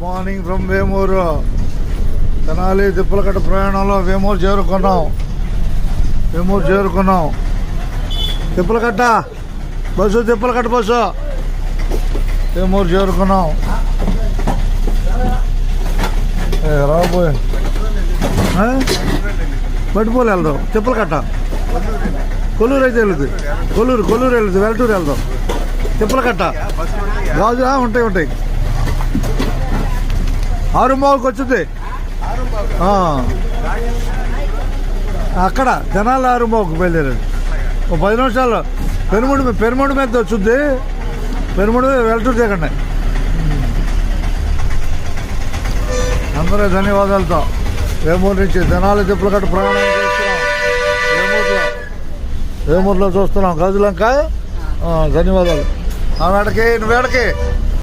Morning from Vemuru. Tenali Tippalakatta ప్రయాణంలో వేమూరు చేరుకున్నాం. Tippalakatta bus Vemuru చేరుకున్నాం. రాబోయే బట్టిపోలు వెళ్దాం. తిప్పలకట్ట కొల్లూరు అయితే వెళ్తుంది. కొల్లూరు వెళ్తుంది. వెల్టూరు వెళ్దాం. తిప్పలకట్ట గాజు ఉంటాయి. 6:30కి వచ్చింది. అక్కడ జనాలు 6:30కి బయలుదేరారు. 10 నిమిషాలు పెరుముడి మీద వచ్చింది. పెరుముడి వెల్టూరు దిగండి. అందరూ ధన్యవాదాలతో వేమూరు నుంచి తెనాలి తిప్పలకట్ట ప్రయాణం చేస్తున్నాం. వేమూరులో చూస్తున్నాం. గజులంక ధన్యవాదాలు. నువ్వేడకి